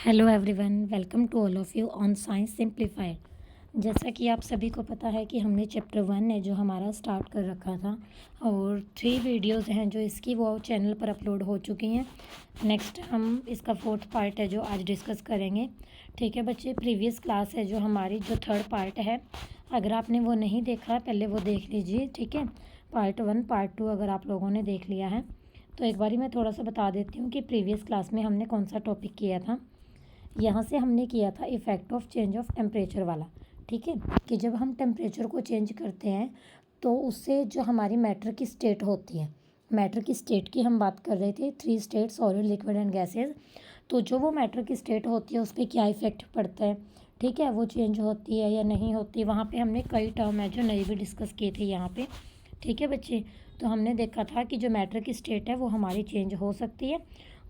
Hello everyone, welcome to all of you on science simplified. जैसा कि आप सभी को पता है कि हमने चैप्टर 1 है जो हमारा स्टार्ट कर रखा था और 3 वीडियोस हैं जो इसकी वो चैनल पर अपलोड हो चुकी हैं। नेक्स्ट हम इसका 4th पार्ट है जो आज डिस्कस करेंगे। ठीक है बच्चे, प्रीवियस क्लास है जो हमारी जो 3rd पार्ट है, अगर आपने वो नहीं देखा पहले वो देख लीजिए। ठीक है, पार्ट 1 पार्ट 2 अगर आप लोगों ने देख लिया है तो एक बारी मैं थोड़ा सा बता देती हूँ कि प्रीवियस क्लास में हमने कौन सा टॉपिक किया था। यहाँ से हमने किया था effect of change of temperature वाला। ठीक है, कि जब हम टेम्परेचर को चेंज करते हैं तो उससे जो हमारी मैटर की स्टेट होती है, मैटर की स्टेट की हम बात कर रहे थे, 3 state solid liquid and gases. तो जो वो मैटर की स्टेट होती है उस पर क्या इफ़ेक्ट पड़ता है, ठीक है, वो चेंज होती है या नहीं होती। वहाँ पे हमने कई टर्म है जो नए भी डिस्कस किए थे यहाँ पे। ठीक है बच्चे, तो हमने देखा था कि जो मैटर की स्टेट है वो हमारी चेंज हो सकती है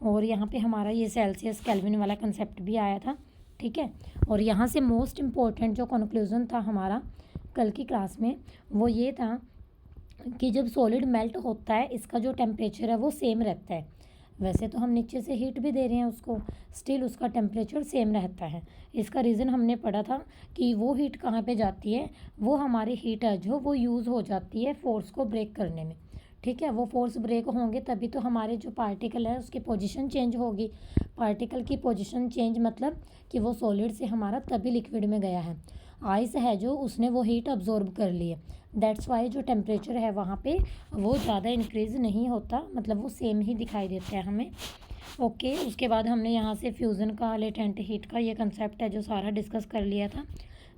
और यहाँ पे हमारा ये सेल्सियस केल्विन वाला कंसेप्ट भी आया था। ठीक है, और यहाँ से मोस्ट इम्पोर्टेंट जो कंक्लूज़न था हमारा कल की क्लास में वो ये था कि जब सॉलिड मेल्ट होता है इसका जो टेम्परेचर है वो सेम रहता है। वैसे तो हम नीचे से हीट भी दे रहे हैं उसको, स्टिल उसका टेम्परेचर सेम रहता है। इसका रीज़न हमने पढ़ा था कि वो हीट कहाँ पे जाती है, वो हमारी हीट है जो वो यूज़ हो जाती है फोर्स को ब्रेक करने में। ठीक है, वो फोर्स ब्रेक होंगे तभी तो हमारे जो पार्टिकल है उसकी पोजीशन चेंज होगी। पार्टिकल की पोजीशन चेंज मतलब कि वो सॉलिड से हमारा तभी लिक्विड में गया है। आइस है जो उसने वो हीट अब्जॉर्ब कर ली है, दैट्स वाई जो टेम्परेचर है वहाँ पे वो ज़्यादा इंक्रीज़ नहीं होता, मतलब वो सेम ही दिखाई देता है हमें। ओके, उसके बाद हमने यहाँ से फ्यूज़न का, लेटेंट हीट का ये कंसेप्ट है जो सारा डिस्कस कर लिया था।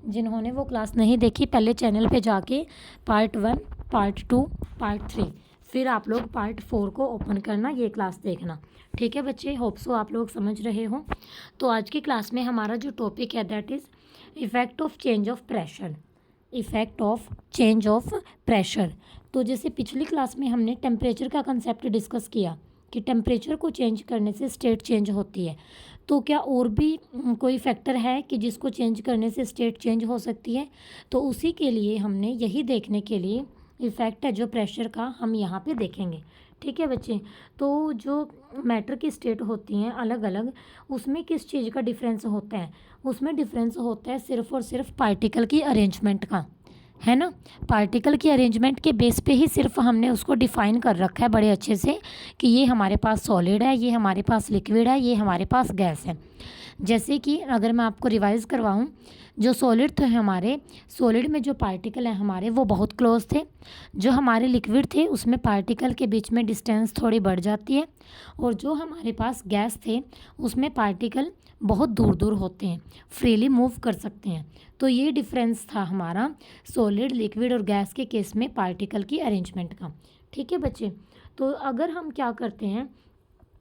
जिन्होंने वो क्लास नहीं देखी पहले चैनल पे जाके पार्ट 1, पार्ट 2, पार्ट 3, फिर आप लोग पार्ट 4 को ओपन करना, ये क्लास देखना। ठीक है बच्चे, होप सो आप लोग समझ रहे हो। तो आज की क्लास में हमारा जो टॉपिक है that is effect of change of pressure. Effect of change of pressure. तो जैसे पिछली क्लास में हमने टेम्परेचर का कंसेप्ट डिस्कस किया कि टेम्परेचर को चेंज करने से स्टेट चेंज होती है, तो क्या और भी कोई फैक्टर है कि जिसको चेंज करने से स्टेट चेंज हो सकती है। तो उसी के लिए हमने यही देखने के लिए इफ़ेक्ट है जो प्रेशर का हम यहाँ पे देखेंगे। ठीक है बच्चे, तो जो मैटर की स्टेट होती हैं अलग अलग, उसमें किस चीज़ का डिफरेंस होता है, उसमें डिफरेंस होता है सिर्फ और सिर्फ पार्टिकल की अरेंजमेंट का, है ना। पार्टिकल की अरेंजमेंट के बेस पे ही सिर्फ हमने उसको डिफ़ाइन कर रखा है बड़े अच्छे से कि ये हमारे पास सॉलिड है, ये हमारे पास लिक्विड है, ये हमारे पास गैस है। जैसे कि अगर मैं आपको रिवाइज करवाऊँ, जो सॉलिड थे हमारे, सॉलिड में जो पार्टिकल हैं हमारे वो बहुत क्लोज थे। जो हमारे लिक्विड थे उसमें पार्टिकल के बीच में डिस्टेंस थोड़ी बढ़ जाती है, और जो हमारे पास गैस थे उसमें पार्टिकल बहुत दूर दूर होते हैं, फ्रीली मूव कर सकते हैं। तो ये डिफरेंस था हमारा सॉलिड, लिक्विड और गैस के केस में पार्टिकल की अरेंजमेंट का। ठीक है बच्चे, तो अगर हम क्या करते हैं,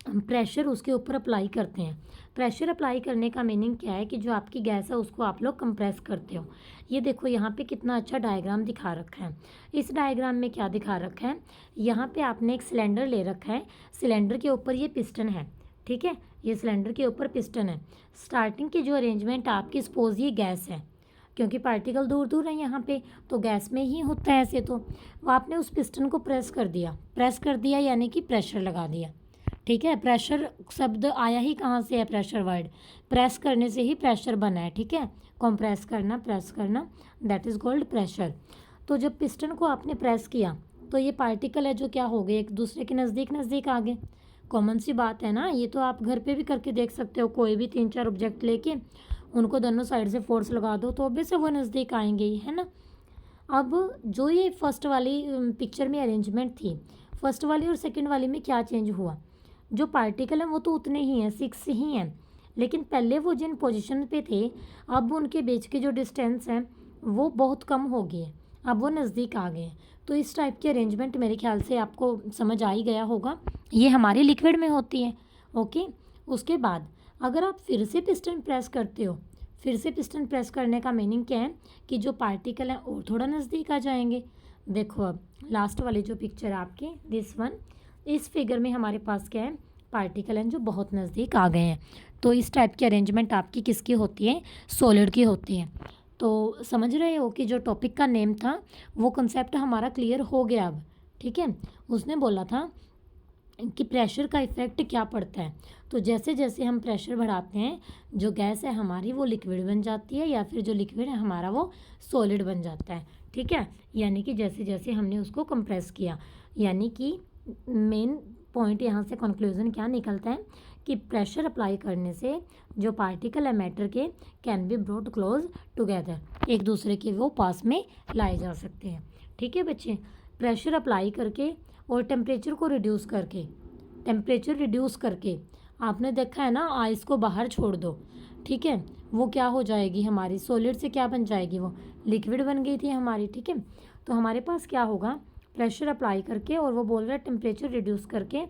प्रेशर उसके ऊपर अप्लाई करते हैं। प्रेशर अप्लाई करने का मीनिंग क्या है कि जो आपकी गैस है उसको आप लोग कंप्रेस करते हो। ये देखो यहाँ पे कितना अच्छा डायग्राम दिखा रखा है। इस डायग्राम में क्या दिखा रखा है, यहाँ पे आपने एक सिलेंडर ले रखा है, सिलेंडर के ऊपर ये पिस्टन है। ठीक है, ये सिलेंडर के ऊपर पिस्टन है। स्टार्टिंग की जो अरेंजमेंट आपकी, सपोज ये गैस है, क्योंकि पार्टिकल दूर दूर है यहाँ पे तो गैस में ही होता है ऐसे। तो वो आपने उस पिस्टन को प्रेस कर दिया, प्रेस कर दिया यानी कि प्रेशर लगा दिया। ठीक है, प्रेशर शब्द आया ही कहाँ से है, प्रेशर वर्ड, प्रेस करने से ही प्रेशर बना है। ठीक है, कंप्रेस करना, प्रेस करना, दैट इज़ कॉल्ड प्रेशर। तो जब पिस्टन को आपने प्रेस किया तो ये पार्टिकल है जो क्या हो गए, एक दूसरे के नज़दीक नज़दीक आ गए। कॉमन सी बात है ना, ये तो आप घर पे भी करके देख सकते हो। कोई भी 3-4 ऑब्जेक्ट लेके उनको दोनों साइड से फोर्स लगा दो तो ऑब्वियस वो नज़दीक आएंगे ही, है ना। अब जो ये फर्स्ट वाली पिक्चर में अरेंजमेंट थी, फर्स्ट वाली और सेकंड वाली में क्या चेंज हुआ, जो पार्टिकल हैं वो तो उतने ही हैं, 6 ही हैं, लेकिन पहले वो जिन पोजीशन पे थे अब उनके बीच की जो डिस्टेंस है वो बहुत कम हो गई है, अब वो नज़दीक आ गए हैं। तो इस टाइप की अरेंजमेंट मेरे ख्याल से आपको समझ आ ही गया होगा, ये हमारे लिक्विड में होती है। ओके, उसके बाद अगर आप फिर से पिस्टन प्रेस करते हो, फिर से पिस्टन प्रेस करने का मीनिंग क्या है कि जो पार्टिकल हैं और थोड़ा नज़दीक आ जाएंगे। देखो अब लास्ट वाली जो पिक्चर है आपकी, दिस वन, इस फिगर में हमारे पास क्या है, पार्टिकल हैं जो बहुत नज़दीक आ गए हैं। तो इस टाइप की अरेंजमेंट आपकी किसकी होती है, सॉलिड की होती है। तो समझ रहे हो कि जो टॉपिक का नेम था वो कंसेप्ट हमारा क्लियर हो गया अब। ठीक है, उसने बोला था कि प्रेशर का इफ़ेक्ट क्या पड़ता है। तो जैसे जैसे हम प्रेशर बढ़ाते हैं, जो गैस है हमारी वो लिक्विड बन जाती है, या फिर जो लिक्विड है हमारा वो सॉलिड बन जाता है। ठीक है, यानी कि जैसे जैसे हमने उसको कंप्रेस किया, यानी कि मेन पॉइंट यहाँ से कंक्लूजन क्या निकलता है कि प्रेशर अप्लाई करने से जो पार्टिकल है मैटर के can be brought close together, एक दूसरे के वो पास में लाए जा सकते हैं। ठीक है बच्चे, प्रेशर अप्लाई करके और टेम्परेचर रिड्यूस करके आपने देखा है ना, आइस को बाहर छोड़ दो। ठीक है, वो क्या हो जाएगी, हमारी सॉलिड से क्या बन जाएगी, वो लिक्विड बन गई थी हमारी। ठीक है, तो हमारे पास क्या होगा, प्रेशर अप्लाई करके और वो बोल रहा है टेम्परेचर रिड्यूस करके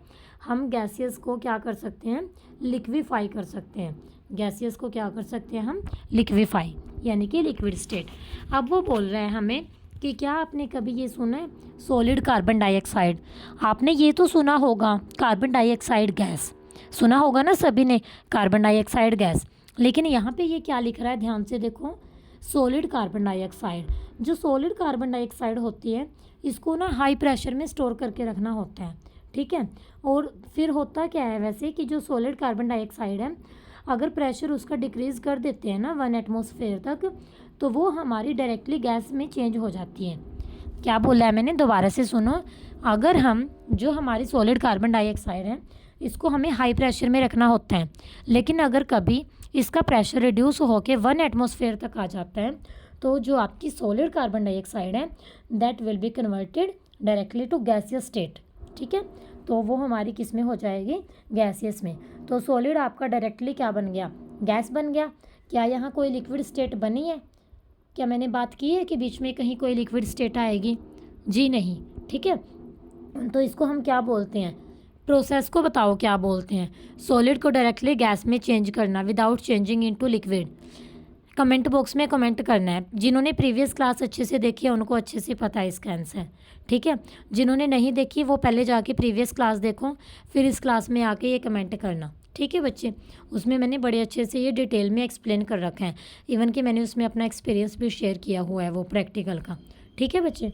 हम गैसियस को क्या कर सकते हैं, लिक्विफाई कर सकते हैं। गैसियस को क्या कर सकते हैं हम, लिक्विफाई, यानी कि लिक्विड स्टेट। अब वो बोल रहे हैं हमें कि क्या आपने कभी ये सुना है सॉलिड कार्बन डाइऑक्साइड। आपने ये तो सुना होगा कार्बन डाइऑक्साइड गैस, सुना होगा ना सभी ने, कार्बन डाइऑक्साइड गैस। लेकिन यहाँ पे ये क्या लिख रहा है, ध्यान से देखो, सॉलिड कार्बन डाइऑक्साइड। जो सॉलिड कार्बन डाइऑक्साइड होती है इसको ना हाई प्रेशर में स्टोर करके रखना होता है। ठीक है, और फिर होता क्या है वैसे कि जो सॉलिड कार्बन डाइऑक्साइड है, अगर प्रेशर उसका डिक्रीज़ कर देते हैं ना 1 एटमॉस्फेयर तक, तो वो हमारी डायरेक्टली गैस में चेंज हो जाती है। क्या बोला है मैंने, दोबारा से सुनो। अगर हम जो हमारी सॉलिड कार्बन डाइऑक्साइड है इसको हमें हाई प्रेशर में रखना होता है, लेकिन अगर कभी इसका प्रेशर रिड्यूस होकर 1 एटमॉस्फेयर तक आ जाता है, तो जो आपकी सॉलिड कार्बन डाइऑक्साइड है that will be converted directly to gaseous state. ठीक है, तो वो हमारी किस में हो जाएगी, गैसियस में। तो सॉलिड आपका डायरेक्टली क्या बन गया, गैस बन गया। क्या यहाँ कोई लिक्विड स्टेट बनी है, क्या मैंने बात की है कि बीच में कहीं कोई लिक्विड स्टेट आएगी, जी नहीं। ठीक है, तो इसको हम क्या बोलते हैं, प्रोसेस को बताओ क्या बोलते हैं, सॉलिड को डायरेक्टली गैस में चेंज करना without changing into liquid. Comment box में कमेंट करना है। जिन्होंने प्रीवियस क्लास अच्छे से देखी है उनको अच्छे से पता है इसका आंसर। ठीक है, जिन्होंने नहीं देखी वो पहले जाके प्रीवियस क्लास देखो, फिर इस क्लास में आके ये कमेंट करना। ठीक है बच्चे, उसमें मैंने बड़े अच्छे से ये डिटेल में एक्सप्लेन कर रखा है, इवन कि मैंने उसमें अपना एक्सपीरियंस भी शेयर किया हुआ है वो प्रैक्टिकल का। ठीक है बच्चे,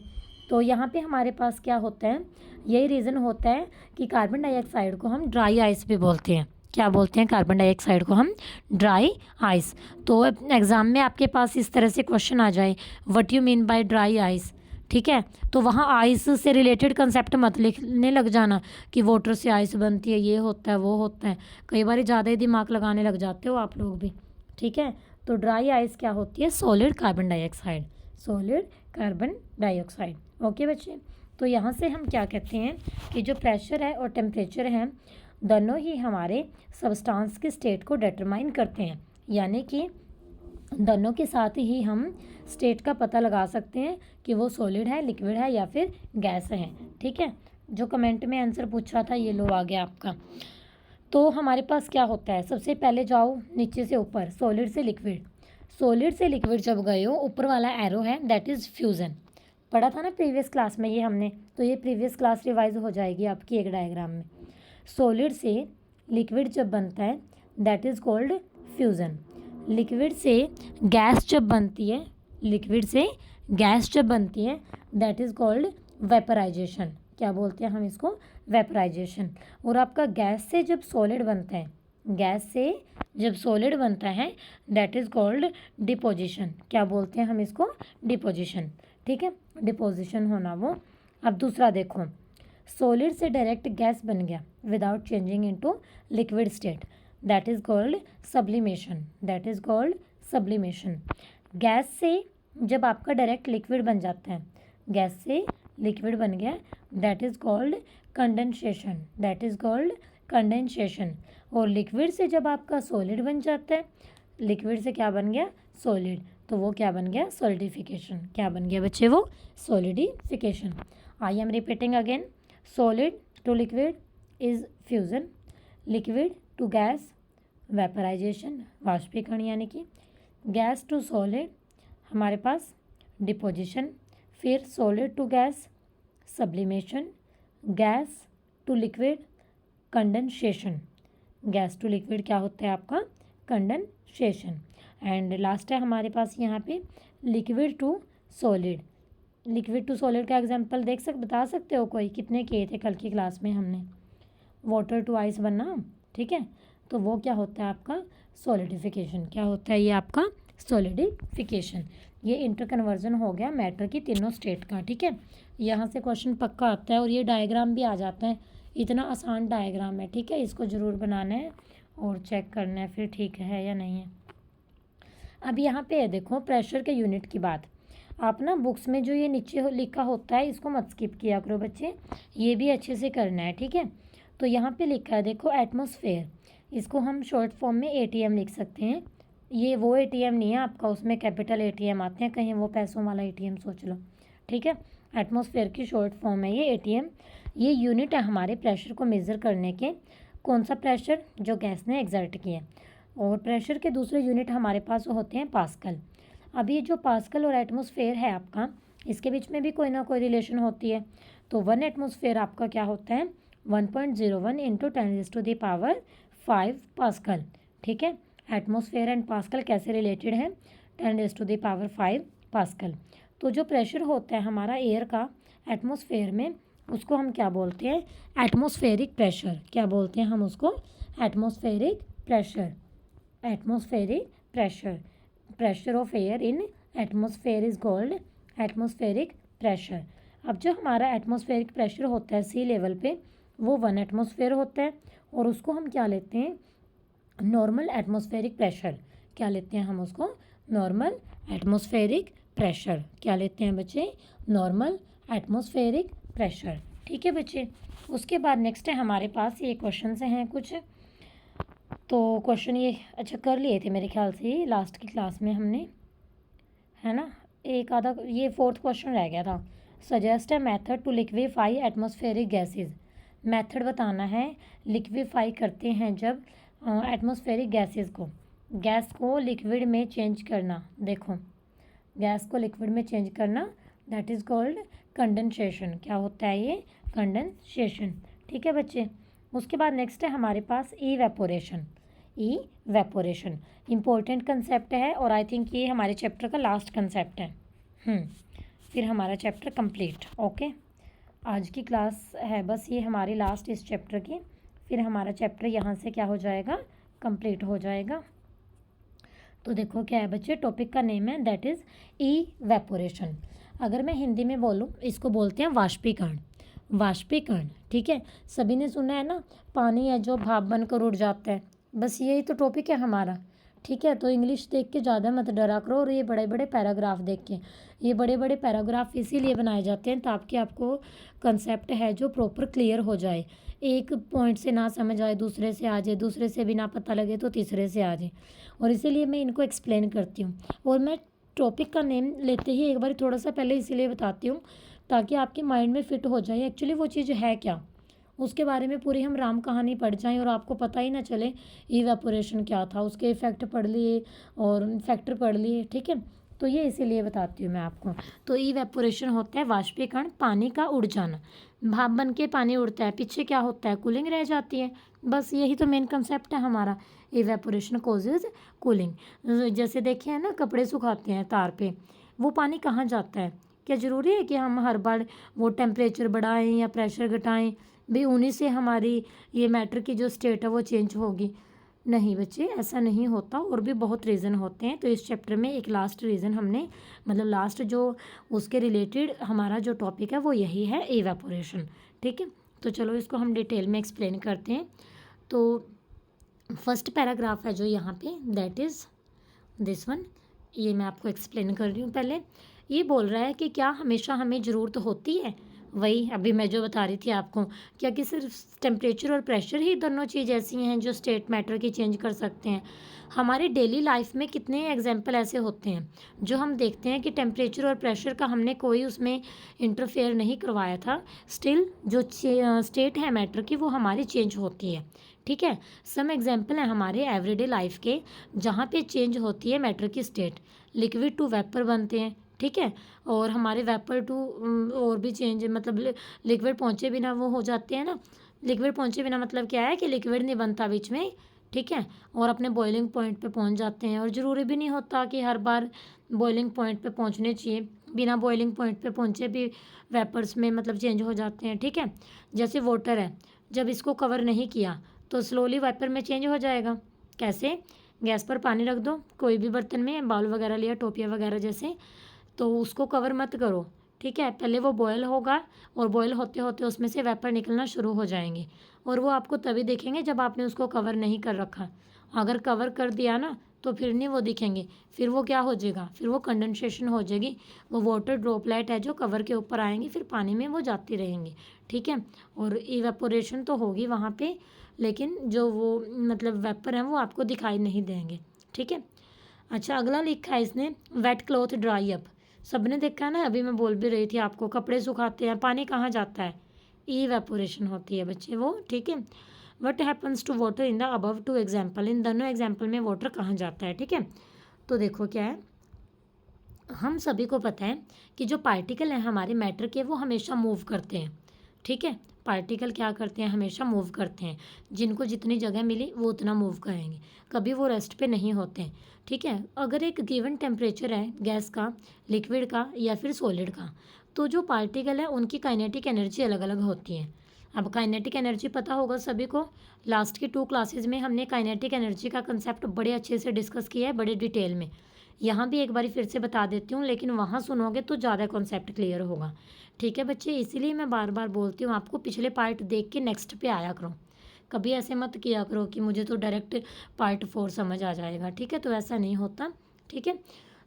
तो यहाँ पे हमारे पास क्या होता है, यही रीज़न होता है कि कार्बन डाइऑक्साइड को हम ड्राई आइस भी बोलते हैं। क्या बोलते हैं, कार्बन डाइऑक्साइड को हम ड्राई आइस। तो एग्ज़ाम में आपके पास इस तरह से क्वेश्चन आ जाए, what you mean by dry ice. ठीक है, तो वहाँ आइस से रिलेटेड कंसेप्ट मत लिखने लग जाना कि वाटर से आइस बनती है, ये होता है वो होता है। कई बार ज़्यादा ही दिमाग लगाने लग जाते हो आप लोग भी। ठीक है, तो ड्राई आइस क्या होती है, solid carbon dioxide, solid carbon dioxide. Okay बच्चे, तो यहाँ से हम क्या कहते हैं कि जो प्रेशर है और टेम्परेचर है दोनों ही हमारे सब्सटेंस के स्टेट को डिटरमाइन करते हैं, यानी कि दोनों के साथ ही हम स्टेट का पता लगा सकते हैं कि वो सॉलिड है, लिक्विड है या फिर गैस है। ठीक है, जो कमेंट में आंसर पूछा था ये लो आ गया आपका। तो हमारे पास क्या होता है, सबसे पहले जाओ नीचे से ऊपर, सॉलिड से लिक्विड। सॉलिड से लिक्विड जब गए हो, ऊपर वाला एरो है दैट इज़ फ्यूज़न। पढ़ा था ना प्रीवियस क्लास में ये हमने, तो ये प्रीवियस क्लास रिवाइज हो जाएगी आपकी एक डायग्राम में। सॉलिड से लिक्विड जब बनता है that is called fusion. Liquid से गैस जब बनती है, लिक्विड से गैस जब बनती है दैट इज़ कॉल्ड वेपराइजेशन। क्या बोलते हैं हम इसको, वेपराइजेशन। और आपका गैस से जब सॉलिड बनता है, गैस से जब सॉलिड बनता है दैट इज़ कॉल्ड डिपोजिशन। क्या बोलते हैं हम इसको, डिपोजिशन। ठीक है, डिपोजिशन होना वो। अब दूसरा देखो, सॉलिड से डायरेक्ट गैस बन गया without changing into liquid state that is called sublimation, that is called sublimation. Gas से जब आपका डायरेक्ट लिक्विड बन जाता है, गैस से लिक्विड बन गया that is called condensation, that is called condensation. और लिक्विड से जब आपका सॉलिड बन जाता है, लिक्विड से क्या बन गया, सॉलिड, तो वो क्या बन गया, सॉलिडिफिकेशन। क्या बन गया बच्चे, वो solidification. I am repeating again, solid to liquid is fusion, liquid to gas vaporisation, वाष्पीकरण, यानी कि गैस टू सॉलिड हमारे पास डिपोजिशन, फिर solid to gas sublimation, gas to liquid condensation. Gas to liquid क्या होता है आपका, कंडेंसेशन। एंड लास्ट है हमारे पास यहाँ पे liquid to solid. Liquid to solid का एग्जांपल बता सकते हो कोई, कितने किए थे कल की क्लास में हमने, वाटर टू आइस बनना, ठीक है। तो वो क्या होता है आपका सॉलिडिफिकेशन। क्या होता है ये आपका सॉलिडिफिकेशन। ये इंटर कन्वर्जन हो गया मैटर की तीनों स्टेट का, ठीक है। यहाँ से क्वेश्चन पक्का आता है और ये डायग्राम भी आ जाता है। इतना आसान डायग्राम है, ठीक है। इसको ज़रूर बनाना है और चेक करना है फिर ठीक है या नहीं है। अब यहाँ पे है देखो प्रेशर के यूनिट की बात। आप ना बुक्स में जो ये नीचे लिखा होता है इसको मत स्किप किया करो बच्चे, ये भी अच्छे से करना है, ठीक है। तो यहाँ पे लिखा है देखो एटमॉस्फेयर, इसको हम शॉर्ट फॉर्म में एटीएम लिख सकते हैं। ये वो एटीएम नहीं है आपका उसमें कैपिटल एटीएम आते हैं, कहीं वो पैसों वाला एटीएम सोच लो, ठीक है। एटमॉस्फेयर की शॉर्ट फॉर्म है ये एटीएम। ये यूनिट है हमारे प्रेशर को मेज़र करने के। कौन सा प्रेशर? जो गैस ने एग्जर्ट किया। और प्रेशर के दूसरे यूनिट हमारे पास होते हैं पास्कल। अब ये जो पास्कल और एटमॉस्फेयर है आपका, इसके बीच में भी कोई ना कोई रिलेशन होती है। तो 1 एटमॉस्फेयर आपका क्या होता है 1.01 इंटू 10⁵ पास्कल, ठीक है। एटमॉस्फेयर एंड पास्कल कैसे रिलेटेड है 10⁵ पास्कल। तो जो प्रेशर होता है हमारा एयर का एटमॉस्फेयर में, उसको हम क्या बोलते हैं एटमॉस्फेरिक प्रेशर। क्या बोलते हैं हम उसको atmospheric pressure. Atmospheric pressure, pressure of air in atmosphere is called atmospheric pressure. अब जो हमारा एटमॉस्फेरिक प्रेशर होता है सी लेवल पे वो 1 एटमॉस्फेयर होता है और उसको हम क्या लेते हैं नॉर्मल एटमॉस्फेरिक प्रेशर। क्या लेते हैं हम उसको नॉर्मल एटमॉस्फेरिक प्रेशर। क्या लेते हैं बच्चे नॉर्मल एटमॉस्फेरिक प्रेशर, ठीक है बच्चे। उसके बाद नेक्स्ट है हमारे पास ये क्वेश्चन से हैं कुछ। तो क्वेश्चन ये अच्छा कर लिए थे मेरे ख्याल से लास्ट की क्लास में हमने, है ना। एक आधा ये 4th क्वेश्चन रह गया था। सजेस्ट है method to liquefy atmospheric gases. Method बताना है लिक्विफाई करते हैं जब एटमॉस्फेरिक गैसेस को, गैस को लिक्विड में चेंज करना। देखो गैस को लिक्विड में चेंज करना दैट इज़ कॉल्ड कंडेंसेशन। क्या होता है ये कंडेंसेशन, ठीक है बच्चे। उसके बाद नेक्स्ट है हमारे पास इवेपोरेशन। इवेपोरेशन इम्पोर्टेंट कंसेप्ट है और आई थिंक ये हमारे चैप्टर का लास्ट कंसेप्ट है। फिर हमारा चैप्टर कंप्लीट। ओके आज की क्लास है बस ये हमारी लास्ट इस चैप्टर की, फिर हमारा चैप्टर यहाँ से क्या हो जाएगा कंप्लीट हो जाएगा। तो देखो क्या है बच्चे टॉपिक का नेम है दैट इज़ इवेपोरेशन। अगर मैं हिंदी में बोलूँ इसको बोलते हैं वाष्पीकरण। वाष्पीकरण, ठीक है। सभी ने सुना है ना पानी है जो भाप बनकर उड़ जाता है, बस यही तो टॉपिक है हमारा, ठीक है। तो इंग्लिश देख के ज़्यादा मत डरा करो और ये बड़े बड़े पैराग्राफ देख के। ये बड़े बड़े पैराग्राफ इसीलिए बनाए जाते हैं ताकि आपको कंसेप्ट है जो प्रॉपर क्लियर हो जाए। एक पॉइंट से ना समझ आए दूसरे से आ जाए, दूसरे से भी ना पता लगे तो तीसरे से आ जाए, और इसीलिए मैं इनको एक्सप्लेन करती हूँ। और मैं टॉपिक का नेम लेते ही एक बार थोड़ा सा पहले इसीलिए बताती हूँ ताकि आपके माइंड में फिट हो जाए एक्चुअली वो चीज़ है क्या, उसके बारे में पूरी हम राम कहानी पढ़ जाएं और आपको पता ही ना चले इवेपोरेशन क्या था। उसके इफ़ेक्ट पढ़ लिए और फैक्टर पढ़ लिए, ठीक है। तो ये इसीलिए बताती हूँ मैं आपको। तो इवेपोरेशन होता है वाष्पीकरण, पानी का उड़ जाना। भाप बन के पानी उड़ता है, पीछे क्या होता है कूलिंग रह जाती है। बस यही तो मेन कंसेप्ट है हमारा। Evaporation causes cooling. जैसे देखे हैं ना कपड़े सुखाते हैं तार पे, वो पानी कहाँ जाता है? क्या ज़रूरी है कि हम हर बार वो टेम्परेचर बढ़ाएं या प्रेशर घटाएं भाई उन्हीं से हमारी ये मैटर की जो स्टेट है वो चेंज होगी? नहीं बच्चे ऐसा नहीं होता, और भी बहुत रीज़न होते हैं। तो इस चैप्टर में एक लास्ट रीज़न हमने मतलब लास्ट जो उसके रिलेटेड हमारा जो टॉपिक है वो यही है इवेपोरेशन, ठीक है। तो चलो इसको हम डिटेल में एक्सप्लेन करते हैं। तो फर्स्ट पैराग्राफ है जो यहाँ पे दैट इज़ दिस वन, ये मैं आपको एक्सप्लेन कर रही हूँ। पहले ये बोल रहा है कि क्या हमेशा हमें ज़रूरत होती है, वही अभी मैं जो बता रही थी आपको, क्या कि सिर्फ टेम्परेचर और प्रेशर ही दोनों चीज़ ऐसी हैं जो स्टेट मैटर की चेंज कर सकते हैं? हमारी डेली लाइफ में कितने एग्जाम्पल ऐसे होते हैं जो हम देखते हैं कि टेम्परेचर और प्रेशर का हमने कोई उसमें इंटरफेयर नहीं करवाया था, स्टिल जो स्टेट है मैटर की वो हमारी चेंज होती है, ठीक है। सम एग्जाम्पल हैं हमारे एवरीडे लाइफ के जहाँ पे चेंज होती है मैटर की स्टेट। लिक्विड टू वेपर बनते हैं, ठीक है। और हमारे वेपर टू और भी चेंज मतलब लिक्विड पहुँचे बिना वो हो जाते हैं ना। लिक्विड पहुँचे बिना मतलब क्या है कि लिक्विड नहीं बनता बीच में, ठीक है, और अपने बॉइलिंग पॉइंट पे पहुँच जाते हैं। और ज़रूरी भी नहीं होता कि हर बार बॉइलिंग पॉइंट पे पहुँचने चाहिए, बिना बॉइलिंग पॉइंट पे पहुँचे भी वेपर्स में मतलब चेंज हो जाते हैं, ठीक है। जैसे वाटर है, जब इसको कवर नहीं किया तो स्लोली वेपर में चेंज हो जाएगा। कैसे? गैस पर पानी रख दो, कोई भी बर्तन में, बाउल वगैरह लिया, टोपिया वगैरह जैसे, तो उसको कवर मत करो, ठीक है। पहले वो बॉयल होगा और बॉयल होते होते उसमें से वेपर निकलना शुरू हो जाएंगे, और वो आपको तभी दिखेंगे जब आपने उसको कवर नहीं कर रखा। अगर कवर कर दिया ना तो फिर नहीं वो दिखेंगे, फिर वो क्या हो जाएगा, फिर वो कंडेंसेशन हो जाएगी, वो वाटर ड्रॉपलेट है जो कवर के ऊपर आएंगे, फिर पानी में वो जाती रहेंगी, ठीक है। और इवेपोरेशन तो होगी वहाँ पे, लेकिन जो वो मतलब वेपर हैं वो आपको दिखाई नहीं देंगे, ठीक है। अच्छा, अगला लिखा है इसने, वेट क्लॉथ ड्राई अप। सबने देखा ना, अभी मैं बोल भी रही थी आपको, कपड़े सुखाते हैं, पानी कहाँ जाता है, इवेपोरेशन होती है बच्चे वो, ठीक है। What happens to water in the above two example, इन दोनों एग्जाम्पल में वाटर कहाँ जाता है, ठीक है। तो देखो क्या है, हम सभी को पता है कि जो पार्टिकल हैं हमारे मैटर के, वो हमेशा मूव करते हैं, ठीक है। पार्टिकल क्या करते हैं, हमेशा मूव करते हैं, जिनको जितनी जगह मिली वो उतना मूव करेंगे, कभी वो रेस्ट पे नहीं होते हैं, ठीक है। अगर एक गिवन टेम्परेचर है गैस का, लिक्विड का या फिर सॉलिड का, तो जो पार्टिकल है उनकी काइनेटिक एनर्जी अलग अलग होती है। अब काइनेटिक एनर्जी पता होगा सभी को, लास्ट की 2 क्लासेज में हमने काइनेटिक एनर्जी का कंसेप्ट बड़े अच्छे से डिस्कस किया है, बड़े डिटेल में। यहाँ भी एक बारी फिर से बता देती हूँ, लेकिन वहाँ सुनोगे तो ज़्यादा कॉन्सेप्ट क्लियर होगा, ठीक है बच्चे। इसीलिए मैं बार बार बोलती हूँ आपको, पिछले पार्ट देख के नेक्स्ट पे आया करो, कभी ऐसे मत किया करो कि मुझे तो डायरेक्ट पार्ट 4 समझ आ जाएगा, ठीक है। तो ऐसा नहीं होता, ठीक है।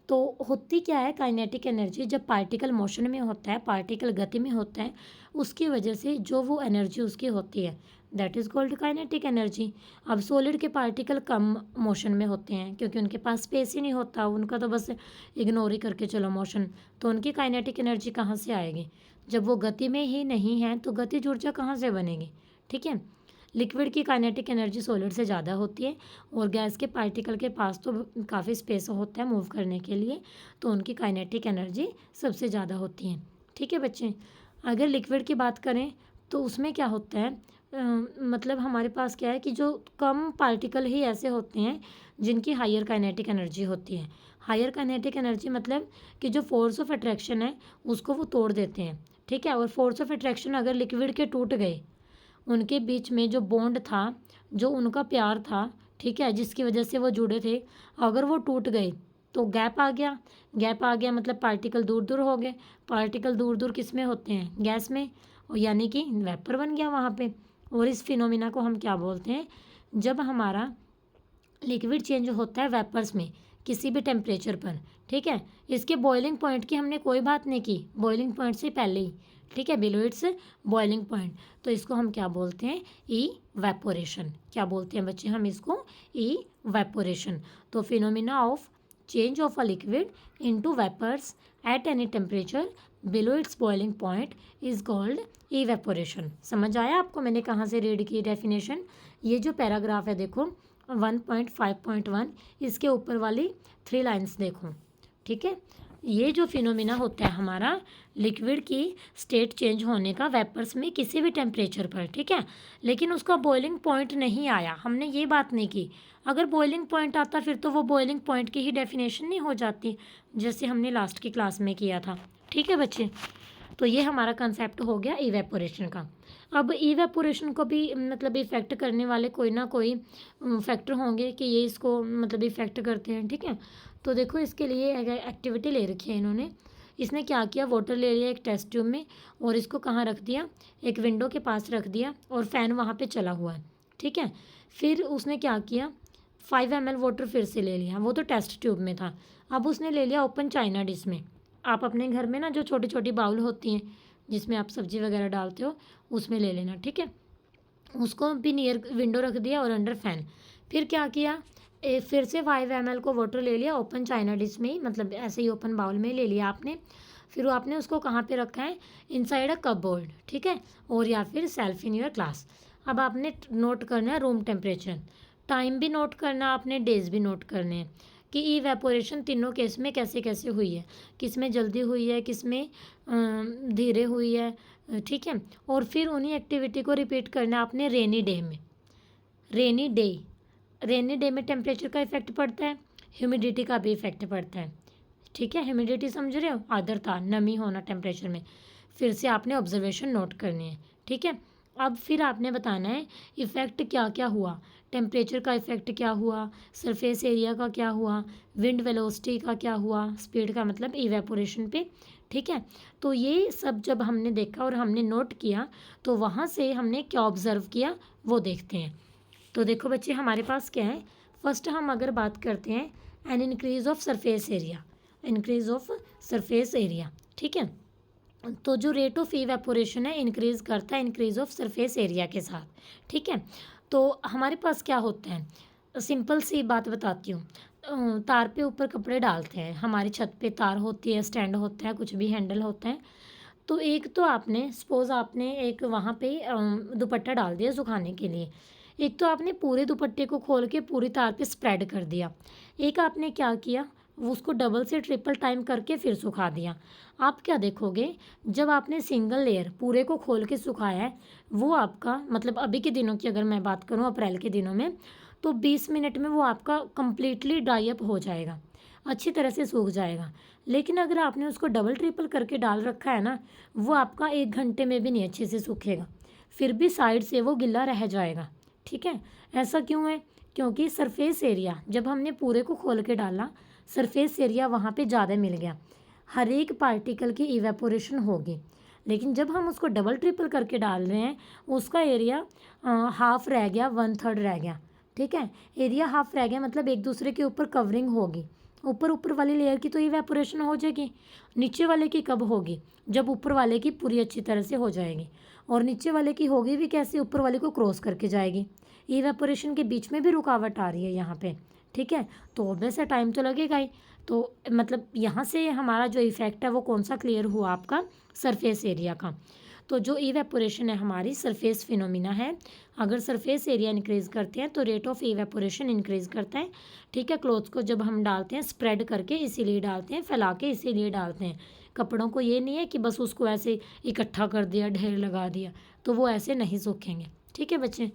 तो होती क्या है काइनेटिक एनर्जी, जब पार्टिकल मोशन में होता है, पार्टिकल गति में होता है, उसकी वजह से जो वो एनर्जी उसकी होती है, that is called kinetic energy. अब सॉलिड के पार्टिकल कम मोशन में होते हैं, क्योंकि उनके पास स्पेस ही नहीं होता, उनका तो बस इग्नोर ही करके चलो मोशन, तो उनकी काइनेटिक एनर्जी कहाँ से आएगी, जब वो गति में ही नहीं है तो गतिज ऊर्जा कहाँ से बनेगी, ठीक है। लिक्विड की काइनेटिक एनर्जी सॉलिड से ज़्यादा होती है, और गैस के पार्टिकल के पास तो काफ़ी स्पेस होता है मूव करने के लिए, तो उनकी काइनेटिक एनर्जी सबसे ज़्यादा होती है, ठीक है बच्चे। अगर लिक्विड की बात करें तो उसमें क्या होता है, मतलब हमारे पास क्या है कि जो कम पार्टिकल ही ऐसे होते हैं जिनकी हायर काइनेटिक एनर्जी होती है। हायर काइनेटिक एनर्जी मतलब कि जो फोर्स ऑफ अट्रैक्शन है उसको वो तोड़ देते हैं, ठीक है। और फोर्स ऑफ अट्रैक्शन अगर लिक्विड के टूट गए, उनके बीच में जो बॉन्ड था, जो उनका प्यार था, ठीक है, जिसकी वजह से वो जुड़े थे, अगर वो टूट गए तो गैप आ गया। गैप आ गया मतलब पार्टिकल दूर दूर हो गए। पार्टिकल दूर दूर किस में होते हैं, गैस में, और यानी कि वेपर बन गया वहाँ पे। और इस फिनोमिना को हम क्या बोलते हैं, जब हमारा लिक्विड चेंज होता है वेपर्स में किसी भी टेम्परेचर पर, ठीक है। इसके बॉइलिंग पॉइंट की हमने कोई बात नहीं की, बॉइलिंग पॉइंट से पहले ही, ठीक है, बिलो इट्स बॉइलिंग पॉइंट, तो इसको हम क्या बोलते हैं, इवेपोरेशन। क्या बोलते हैं बच्चे हम इसको, इवेपोरेशन। तो phenomena of change of a liquid into vapours at any temperature below its boiling point is called evaporation. समझ आया आपको, मैंने कहाँ से रीड की डेफिनेशन। ये जो पैराग्राफ है देखो 1.5.1, इसके ऊपर वाली 3 लाइन्स देखो, ठीक है। ये जो फिनोमिना होता है हमारा लिक्विड की स्टेट चेंज होने का वेपर्स में किसी भी टेम्परेचर पर, ठीक है, लेकिन उसका बॉइलिंग पॉइंट नहीं आया, हमने ये बात नहीं की। अगर बॉइलिंग पॉइंट आता फिर तो वो बॉइलिंग पॉइंट की ही डेफिनेशन नहीं हो जाती, जैसे हमने लास्ट की क्लास में किया था, ठीक है बच्चे। तो ये हमारा कंसेप्ट हो गया इवेपोरेशन का। अब इवेपोरेशन को भी मतलब इफ़ेक्ट करने वाले कोई ना कोई फैक्टर होंगे कि ये इसको मतलब इफ़ेक्ट करते हैं, ठीक है। तो देखो इसके लिए एक्टिविटी ले रखी है इन्होंने। इसने क्या किया, वाटर ले लिया एक टेस्ट ट्यूब में और इसको कहाँ रख दिया, एक विंडो के पास रख दिया, और फ़ैन वहाँ पे चला हुआ है, ठीक है। फिर उसने क्या किया, 5 ml वाटर फिर से ले लिया, वो तो टेस्ट ट्यूब में था। अब उसने ले लिया ओपन चाइना डिश में। आप अपने घर में ना जो छोटी छोटी बाउल होती हैं जिसमें आप सब्जी वगैरह डालते हो, उसमें ले लेना, ठीक है। उसको भी नियर विंडो रख दिया और अंडर फैन। फिर क्या किया, फिर से 5 ml को वाटर ले लिया ओपन चाइना डिश में ही, मतलब ऐसे ही ओपन बाउल में ले लिया आपने। फिर आपने उसको कहाँ पे रखा है, इनसाइड अ कप बोर्ड, ठीक है, और या फिर सेल्फ इन योर क्लास। अब आपने नोट करना है रूम टेम्परेचर, टाइम भी नोट करना आपने, डेज भी नोट करने हैं कि इवेपोरेशन तीनों केस में कैसे कैसे हुई है, किस में जल्दी हुई है, किस में धीरे हुई है, ठीक है। और फिर उन्हीं एक्टिविटी को रिपीट करना आपने रेनी डे में। रेनी डे में टेम्परेचर का इफेक्ट पड़ता है, ह्यूमिडिटी का भी इफेक्ट पड़ता है, ठीक है, ह्यूमिडिटी समझ रहे हो, आर्द्रता, नमी होना टेम्परेचर में। फिर से आपने ऑब्जर्वेशन नोट करनी है, ठीक है। अब फिर आपने बताना है इफ़ेक्ट क्या क्या हुआ, टेम्परेचर का इफ़ेक्ट क्या हुआ, सरफेस एरिया का क्या हुआ, विंड वेलोसिटी का क्या हुआ, स्पीड का मतलब इवेपोरेशन पे, ठीक है। तो ये सब जब हमने देखा और हमने नोट किया तो वहाँ से हमने क्या ऑब्ज़र्व किया वो देखते हैं। तो देखो बच्चे, हमारे पास क्या है, फर्स्ट हम अगर बात करते हैं an increase of surface area, increase of surface area, ठीक है। तो जो रेट ऑफ इवेपोरेशन है इंक्रीज़ करता है इंक्रीज ऑफ सरफेस एरिया के साथ, ठीक है। तो हमारे पास क्या होता है, सिंपल सी बात बताती हूँ। तार पे ऊपर कपड़े डालते हैं, हमारी छत पे तार होती है, स्टैंड होता है, कुछ भी हैंडल होता है। तो एक तो आपने सपोज़ आपने एक वहाँ पे दुपट्टा डाल दिया सुखाने के लिए, एक तो आपने पूरे दुपट्टे को खोल के पूरी तार पे स्प्रेड कर दिया, एक आपने क्या किया, वो उसको डबल से ट्रिपल टाइम करके फिर सुखा दिया। आप क्या देखोगे, जब आपने सिंगल लेयर पूरे को खोल के सुखाया है, वो आपका मतलब अभी के दिनों की अगर मैं बात करूँ अप्रैल के दिनों में, तो 20 मिनट में वो आपका कम्प्लीटली ड्राई अप हो जाएगा, अच्छी तरह से सूख जाएगा। लेकिन अगर आपने उसको डबल ट्रिपल करके डाल रखा है ना, वो आपका 1 घंटे में भी नहीं अच्छे से सूखेगा, फिर भी साइड से वो गिल्ला रह जाएगा, ठीक है। ऐसा क्यों है, क्योंकि सरफेस एरिया जब हमने पूरे को खोल के डाला, सरफेस एरिया वहाँ पे ज़्यादा मिल गया, हर एक पार्टिकल की इवेपोरेशन होगी। लेकिन जब हम उसको डबल ट्रिपल करके डाल रहे हैं, उसका एरिया हाफ रह गया, 1/3 रह गया, ठीक है। एरिया हाफ रह गया मतलब एक दूसरे के ऊपर कवरिंग होगी, ऊपर ऊपर वाली लेयर की तो इवेपोरेशन हो जाएगी, नीचे वाले की कब होगी, जब ऊपर वाले की पूरी अच्छी तरह से हो जाएगी। और नीचे वाले की होगी भी कैसे, ऊपर वाले को क्रॉस करके जाएगी, इवेपोरेशन के बीच में भी रुकावट आ रही है यहाँ पे, ठीक है। तो ऑब्वियस है टाइम तो लगेगा ही। तो मतलब यहाँ से हमारा जो इफ़ेक्ट है वो कौन सा क्लियर हुआ, आपका सरफेस एरिया का। तो जो इवेपोरेशन है हमारी सरफेस फिनोमिना है, अगर सरफेस एरिया इंक्रीज़ करते हैं तो रेट ऑफ इवेपोरेशन इंक्रीज़ करता है, ठीक है। क्लोथ्स को जब हम डालते हैं स्प्रेड करके इसीलिए डालते हैं, फैला के इसीलिए डालते हैं। कपड़ों को ये नहीं है कि बस उसको ऐसे इकट्ठा कर दिया, ढेर लगा दिया, तो वो ऐसे नहीं सूखेंगे, ठीक है बच्चे।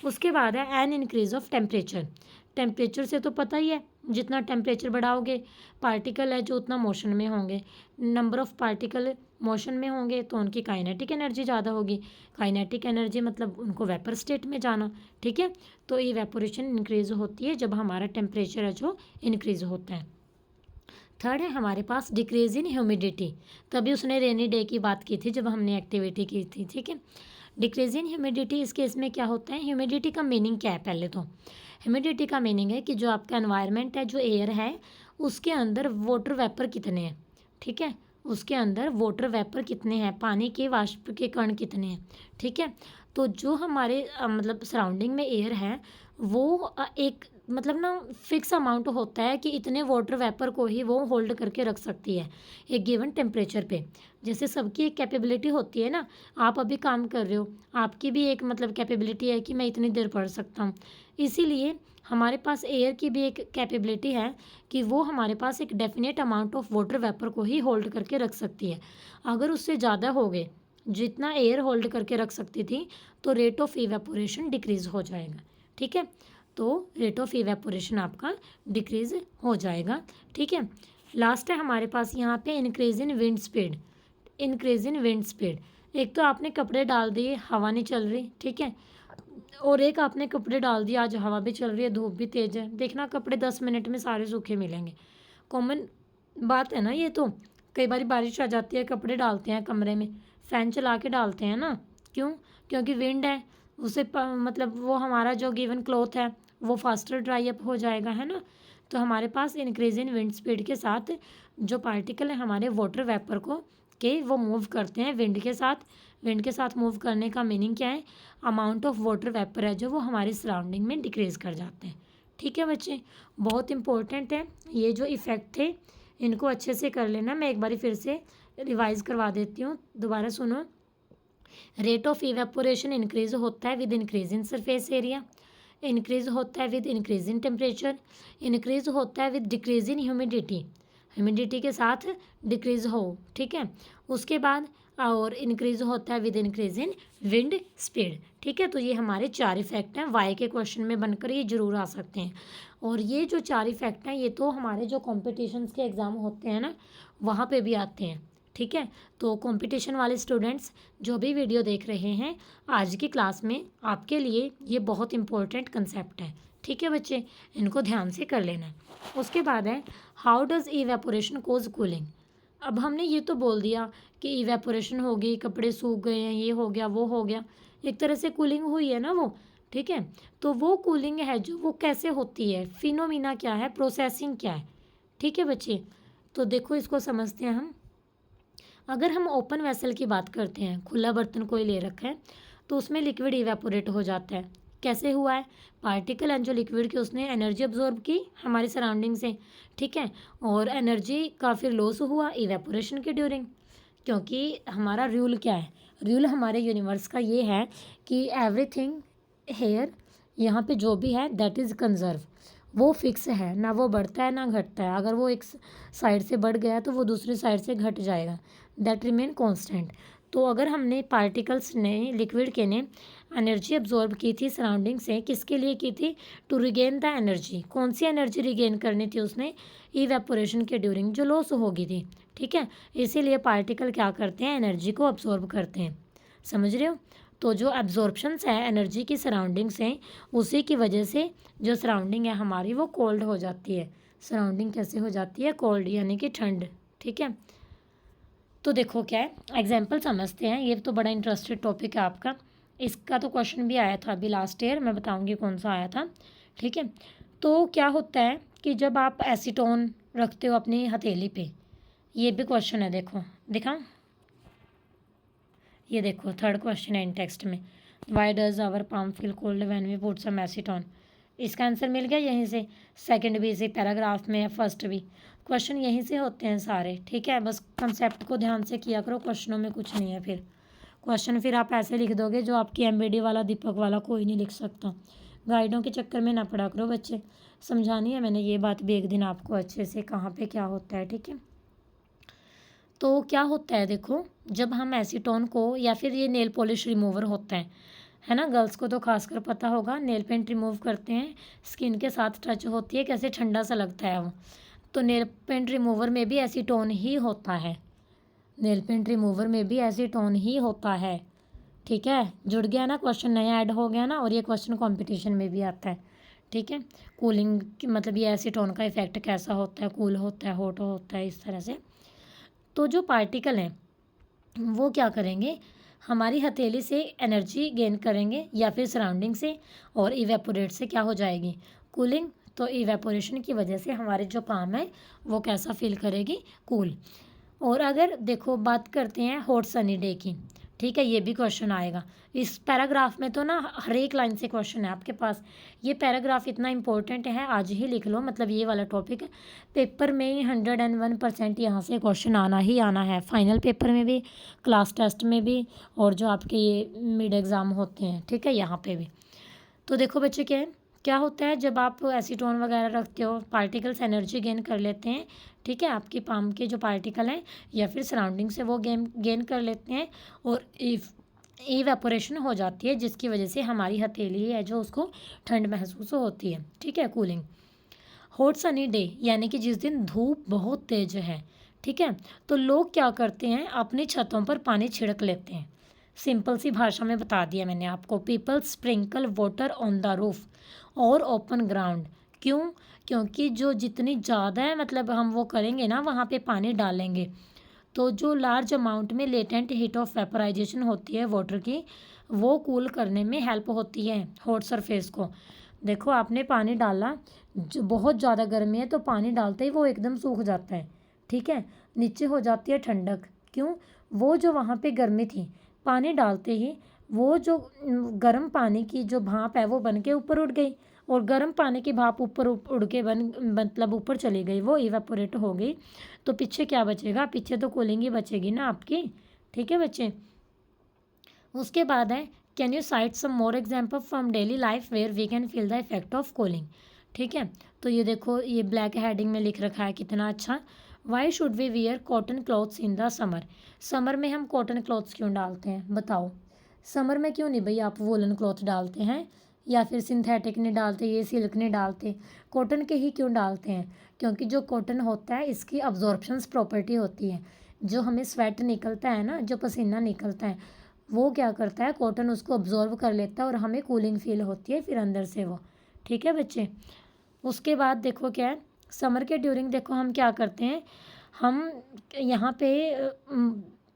उसके बाद है an increase of temperature. Temperature से तो पता ही है, जितना टेम्परेचर बढ़ाओगे पार्टिकल है जो उतना मोशन में होंगे, नंबर ऑफ़ पार्टिकल मोशन में होंगे तो उनकी काइनेटिक एनर्जी ज़्यादा होगी, काइनेटिक एनर्जी मतलब उनको वेपर स्टेट में जाना, ठीक है। तो इवेपोरेशन इंक्रीज़ होती है जब हमारा टेम्परेचर है जो इंक्रीज़ होता है। थर्ड है हमारे पास डिक्रीज़ इन ह्यूमिडिटी, तभी उसने रेनी डे की बात की थी जब हमने एक्टिविटी की थी, ठीक है। डिक्रीज़ इन ह्यूमिडिटी, इस केस में क्या होता है, ह्यूमिडिटी का मीनिंग क्या है, पहले तो ह्यूमिडिटी का मीनिंग है कि जो आपका एनवायरनमेंट है, जो एयर है, उसके अंदर वाटर वेपर कितने हैं, ठीक है, उसके अंदर वाटर वेपर कितने हैं, पानी के वाष्प के कण कितने हैं, ठीक है। तो जो हमारे मतलब सराउंडिंग में एयर है वो एक मतलब ना फिक्स अमाउंट होता है कि इतने वाटर वेपर को ही वो होल्ड करके रख सकती है एक गिवन टेम्परेचर पे। जैसे सबकी एक कैपेबिलिटी होती है ना, आप अभी काम कर रहे हो, आपकी भी एक मतलब कैपेबिलिटी है कि मैं इतनी देर पढ़ सकता हूँ, इसीलिए हमारे पास एयर की भी एक कैपेबिलिटी है कि वो हमारे पास एक definite amount of water vapour को ही होल्ड करके रख सकती है। अगर उससे ज़्यादा हो गए, जितना एयर होल्ड करके रख सकती थी, तो रेट ऑफ इवेपोरेशन डिक्रीज़ हो जाएगा, ठीक है। तो रेट ऑफ इवेपोरेशन आपका डिक्रीज़ हो जाएगा, ठीक है। लास्ट है हमारे पास यहाँ पे increase in wind speed, increase in wind speed. एक तो आपने कपड़े डाल दिए, हवा नहीं चल रही, ठीक है, और एक आपने कपड़े डाल दिया, आज हवा भी चल रही है, धूप भी तेज़ है, देखना कपड़े 10 मिनट में सारे सूखे मिलेंगे। कॉमन बात है ना ये तो। कई बार बारिश आ जाती है, कपड़े डालते हैं कमरे में, फ़ैन चला के डालते हैं ना, क्यों, क्योंकि विंड है, उसे मतलब वो हमारा जो गिवन क्लॉथ है वो फास्टर ड्राई अप हो जाएगा, है ना। तो हमारे पास इंक्रीज इन विंड स्पीड के साथ जो पार्टिकल है हमारे वाटर वेपर को के वो मूव करते हैं विंड के साथ। विंड के साथ मूव करने का मीनिंग क्या है, अमाउंट ऑफ वाटर वेपर है जो वो हमारी सराउंडिंग में डिक्रीज़ कर जाते हैं, ठीक है बच्चे। बहुत इंपॉर्टेंट है ये जो इफ़ेक्ट थे, इनको अच्छे से कर लेना। मैं एक बार फिर से रिवाइज़ करवा देती हूँ, दोबारा सुनो। रेट ऑफ इवेपोरेशन इंक्रीज होता है with increase in surface area, increase होता है with increase in temperature, increase होता है with decrease in humidity, humidity के साथ डिक्रीज हो, ठीक है। उसके बाद और इंक्रीज होता है with increase in wind speed. ठीक है, तो ये हमारे 4 इफेक्ट हैं, वाई के क्वेश्चन में बनकर ये जरूर आ सकते हैं। और ये जो 4 इफेक्ट हैं ये तो हमारे जो कॉम्पिटिशन्स के एग्ज़ाम होते हैं ना वहाँ पे भी आते हैं। ठीक है, तो कंपटीशन वाले स्टूडेंट्स जो भी वीडियो देख रहे हैं आज की क्लास में आपके लिए ये बहुत इंपॉर्टेंट कंसेप्ट है। ठीक है बच्चे, इनको ध्यान से कर लेना है। उसके बाद है how does evaporation cause cooling. अब हमने ये तो बोल दिया कि इवेपोरेशन हो गई, कपड़े सूख गए हैं, ये हो गया वो हो गया, एक तरह से कूलिंग हुई है ना वो। ठीक है, तो वो कूलिंग है जो वो कैसे होती है, फिनोमिना क्या है, प्रोसेसिंग क्या है। ठीक है बच्चे, तो देखो इसको समझते हैं हम। अगर हम ओपन वेसल की बात करते हैं, खुला बर्तन कोई ले रखा है तो उसमें लिक्विड इवेपोरेट हो जाता है। कैसे हुआ है, पार्टिकल एंड जो लिक्विड की उसने एनर्जी अब्जॉर्ब की हमारी सराउंडिंग से। ठीक है, और एनर्जी का फिर लॉस हुआ इवेपोरेशन के ड्यूरिंग। क्योंकि हमारा रूल क्या है, रूल हमारे यूनिवर्स का ये है कि एवरीथिंग हेयर यहाँ पे जो भी है दैट इज़ कंजर्व, वो फिक्स है, ना वो बढ़ता है ना घटता है। अगर वो एक साइड से बढ़ गया तो वो दूसरी साइड से घट जाएगा, दैट रिमेन कांस्टेंट। तो अगर हमने पार्टिकल्स ने लिक्विड के ने एनर्जी अब्जॉर्ब की थी सराउंडिंग से, किसके लिए की थी, टू रिगेन द एनर्जी। कौन सी एनर्जी रिगेन करनी थी उसने, इवेपोरेशन के ड्यूरिंग जो लॉस होगी थी। ठीक है, इसीलिए पार्टिकल क्या करते हैं, एनर्जी को अब्जॉर्ब करते हैं। समझ रहे हो, तो जो एब्जॉर्प्शंस है एनर्जी की सराउंडिंग से, उसी की वजह से जो सराउंडिंग है हमारी वो कोल्ड हो जाती है। सराउंडिंग कैसे हो जाती है, कोल्ड यानी कि ठंड। ठीक है, तो देखो क्या है, एग्जाम्पल समझते हैं। ये तो बड़ा इंटरेस्टेड टॉपिक है आपका, इसका तो क्वेश्चन भी आया था अभी लास्ट ईयर, मैं बताऊंगी कौन सा आया था। ठीक है, तो क्या होता है कि जब आप एसीटोन रखते हो अपनी हथेली पे, ये भी क्वेश्चन है, देखो दिखाऊं, ये देखो थर्ड क्वेश्चन है इन टेक्स्ट में, why does our palm feel cold when we put some acetone. इसका आंसर मिल गया यहीं से, सेकंड भी इसी पैराग्राफ में है, फर्स्ट भी। क्वेश्चन यहीं से होते हैं सारे। ठीक है, बस कंसेप्ट को ध्यान से किया करो, क्वेश्चनों में कुछ नहीं है। फिर क्वेश्चन फिर आप ऐसे लिख दोगे जो आपकी एमबीडी वाला दीपक वाला कोई नहीं लिख सकता। गाइडों के चक्कर में ना पड़ा करो बच्चे, समझानी है मैंने ये बात भी एक दिन आपको अच्छे से, कहाँ पे क्या होता है। ठीक है, तो क्या होता है देखो, जब हम एसीटोन को या फिर ये नेल पॉलिश रिमूवर होता है ना, गर्ल्स को तो खासकर पता होगा, नेल पेंट रिमूव करते हैं, स्किन के साथ टच होती है, कैसे ठंडा सा लगता है वो। तो नेल पेंट रिमूवर में भी एसीटोन ही होता है, नेल पेंट रिमूवर में भी एसीटोन ही होता है। ठीक है, जुड़ गया ना, क्वेश्चन नया ऐड हो गया ना, और ये क्वेश्चन कंपटीशन में भी आता है। ठीक है, कूलिंग मतलब ये एसीटोन का इफेक्ट कैसा होता है, कूल होता है, हॉट होता है, इस तरह से। तो जो पार्टिकल हैं वो क्या करेंगे, हमारी हथेली से एनर्जी गेन करेंगे या फिर सराउंडिंग से, और इवेपोरेट से क्या हो जाएगी, कूलिंग। तो इवेपोरेशन की वजह से हमारे जो पाम है वो कैसा फील करेगी, कूल। और अगर देखो बात करते हैं हॉट सनी डे की, ठीक है, ये भी क्वेश्चन आएगा इस पैराग्राफ में। तो ना हर एक लाइन से क्वेश्चन है आपके पास, ये पैराग्राफ इतना इंपॉर्टेंट है, आज ही लिख लो, मतलब ये वाला टॉपिक पेपर में 101% यहाँ से क्वेश्चन आना ही आना है, फाइनल पेपर में भी, क्लास टेस्ट में भी, और जो आपके ये मिड एग्ज़ाम होते हैं, ठीक है, यहाँ पे भी। तो देखो बच्चे क्या होता है, जब आप एसीटोन वगैरह रखते हो, पार्टिकल्स एनर्जी गेन कर लेते हैं। ठीक है, आपकी पाम के जो पार्टिकल हैं या फिर सराउंडिंग से वो गेन कर लेते हैं, और इवेपोरेशन हो जाती है, जिसकी वजह से हमारी हथेली है जो उसको ठंड महसूस होती है। ठीक है, कूलिंग। हॉट सनी डे यानी कि जिस दिन धूप बहुत तेज है, ठीक है, तो लोग क्या करते हैं, अपनी छतों पर पानी छिड़क लेते हैं। सिंपल सी भाषा में बता दिया मैंने आपको, people sprinkle water on the roof और ओपन ग्राउंड। क्यों, क्योंकि जो जितनी ज़्यादा है मतलब हम वो करेंगे ना, वहाँ पे पानी डालेंगे, तो जो लार्ज अमाउंट में लेटेंट हीट ऑफ वेपराइजेशन होती है वाटर की, वो कूल करने में हेल्प होती है हॉट सरफेस को। देखो आपने पानी डाला, जो बहुत ज़्यादा गर्मी है तो पानी डालते ही वो एकदम सूख जाता है। ठीक है, नीचे हो जाती है ठंडक। क्यों, वो जो वहाँ पे गर्मी थी, पानी डालते ही वो जो गर्म पानी की जो भाप है वो बन के ऊपर उड़ गई, और गर्म पानी की भाप ऊपर उड़ के मतलब ऊपर चली गई, वो इवेपोरेट हो गई। तो पीछे क्या बचेगा, पीछे तो कूलिंग ही बचेगी ना आपकी। ठीक है बच्चे, उसके बाद है, can you cite some more example from daily life where we can feel the effect of cooling. ठीक है, तो ये देखो, ये ब्लैक हेडिंग में लिख रखा है, कितना अच्छा, why should we wear cotton clothes in the summer. Summer में हम कॉटन क्लॉथ्स क्यों डालते हैं बताओ। समर में क्यों नहीं भाई आप वोलन क्लॉथ डालते हैं, या फिर सिंथेटिक नहीं डालते, ये सिल्क नहीं डालते, कॉटन के ही क्यों डालते हैं। क्योंकि जो कॉटन होता है इसकी अब्जॉर्प्शंस प्रॉपर्टी होती है। जो हमें स्वेट निकलता है ना, जो पसीना निकलता है, वो क्या करता है, कॉटन उसको अब्जॉर्ब कर लेता है और हमें कूलिंग फील होती है फिर अंदर से वो। ठीक है बच्चे। उसके बाद देखो क्या है, समर के ड्यूरिंग देखो हम क्या करते हैं, हम यहाँ पे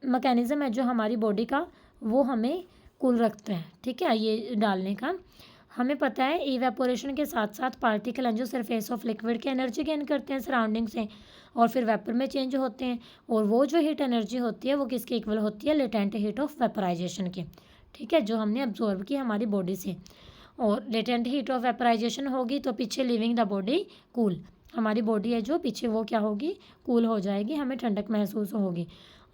मैकेनिज़्म है जो हमारी बॉडी का, वो हमें कूल रखता है। ठीक है, ये डालने का हमें पता है। इवेपोरेशन के साथ साथ पार्टिकल हैं जो सरफेस ऑफ लिक्विड की एनर्जी गेन करते हैं सराउंडिंग से और फिर वेपर में चेंज होते हैं, और वो जो हीट एनर्जी होती है वो किसके इक्वल होती है, लेटेंट हीट ऑफ वेपराइजेशन की। ठीक है, जो हमने अब्जॉर्ब की हमारी बॉडी से। और लेटेंट हीट ऑफ वेपराइजेशन होगी तो पीछे लिविंग द बॉडी कूल, हमारी बॉडी है जो पीछे वो क्या होगी, कूल हो जाएगी, हमें ठंडक महसूस होगी।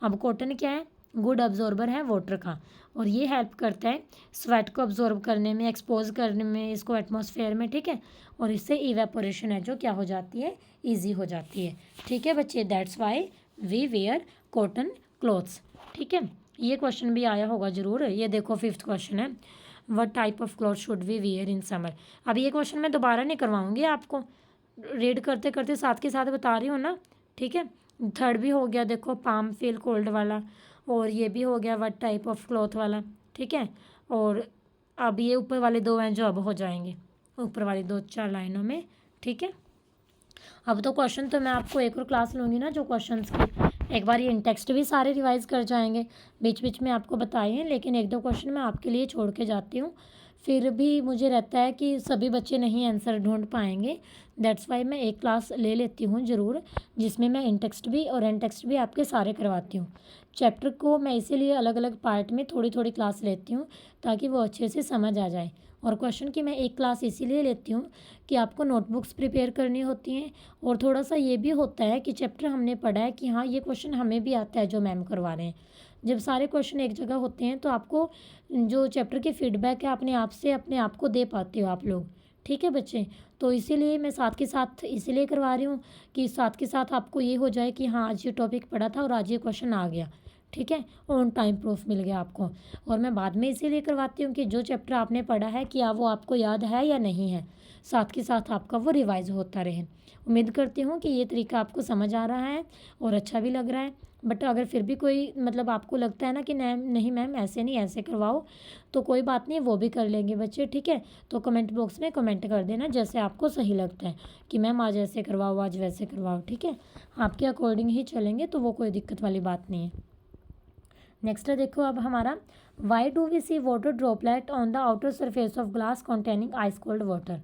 अब कॉटन क्या है, गुड अब्जॉर्बर है वाटर का, और ये हेल्प करता है स्वेट को अब्जॉर्ब करने में, एक्सपोज करने में इसको एटमॉस्फेयर में। ठीक है, और इससे इवेपोरेशन है जो क्या हो जाती है, ईजी हो जाती है। ठीक है बच्चे, that's why we wear cotton clothes. ठीक है, ये क्वेश्चन भी आया होगा ज़रूर। ये देखो 5th क्वेश्चन है, what type of cloth should we wear in summer. अब ये क्वेश्चन मैं दोबारा नहीं करवाऊंगी आपको, रीड करते करते साथ के साथ बता रही हूँ ना। ठीक है, 3rd भी हो गया देखो, पाम फील कोल्ड वाला, और ये भी हो गया व्हाट टाइप ऑफ क्लॉथ वाला। ठीक है, और अब ये ऊपर वाले 2 हैं जो अब हो जाएंगे, ऊपर वाली 2-4 लाइनों में। ठीक है, अब तो क्वेश्चन तो मैं आपको एक और क्लास लूँगी ना, जो क्वेश्चंस की एक बार ये इन टेक्स्ट भी सारे रिवाइज कर जाएंगे, बीच बीच में आपको बताए हैं, लेकिन 1-2 क्वेश्चन मैं आपके लिए छोड़ के जाती हूँ। फिर भी मुझे रहता है कि सभी बच्चे नहीं आंसर ढूंढ पाएंगे, दैट्स वाई मैं एक क्लास ले लेती हूँ ज़रूर, जिसमें मैं इन टेक्स्ट भी और एन टेक्स्ट भी आपके सारे करवाती हूँ। चैप्टर को मैं इसीलिए अलग अलग पार्ट में थोड़ी थोड़ी क्लास लेती हूँ ताकि वो अच्छे से समझ आ जाए। और क्वेश्चन की मैं एक क्लास इसीलिए लेती हूँ कि आपको नोटबुक्स प्रिपेयर करनी होती हैं, और थोड़ा सा ये भी होता है कि चैप्टर हमने पढ़ा है कि हाँ ये क्वेश्चन हमें भी आता है जो मैम करवा रहे हैं। जब सारे क्वेश्चन एक जगह होते हैं तो आपको जो चैप्टर की फीडबैक है अपने आप से अपने आप को दे पाते हो आप लोग। ठीक है बच्चे, तो इसीलिए मैं साथ के साथ इसीलिए करवा रही हूँ कि साथ के साथ आपको ये हो जाए कि हाँ आज ये टॉपिक पढ़ा था और आज ये क्वेश्चन आ गया। ठीक है, ऑन टाइम प्रूफ मिल गया आपको। और मैं बाद में इसीलिए करवाती हूँ कि जो चैप्टर आपने पढ़ा है क्या वो आपको याद है या नहीं है, साथ के साथ आपका वो रिवाइज होता रहे। उम्मीद करती हूँ कि ये तरीका आपको समझ आ रहा है और अच्छा भी लग रहा है। बट अगर फिर भी कोई मतलब आपको लगता है ना कि नहीं मैम ऐसे नहीं ऐसे करवाओ, तो कोई बात नहीं, वो भी कर लेंगे बच्चे। ठीक है, तो कमेंट बॉक्स में कमेंट कर देना जैसे आपको सही लगता है कि मैम आज ऐसे करवाओ आज वैसे करवाओ। ठीक है, आपके अकॉर्डिंग ही चलेंगे, तो वो कोई दिक्कत वाली बात नहीं है। नेक्स्ट है देखो अब हमारा, why do we see water droplet on the outer surface of glass containing ice cold water.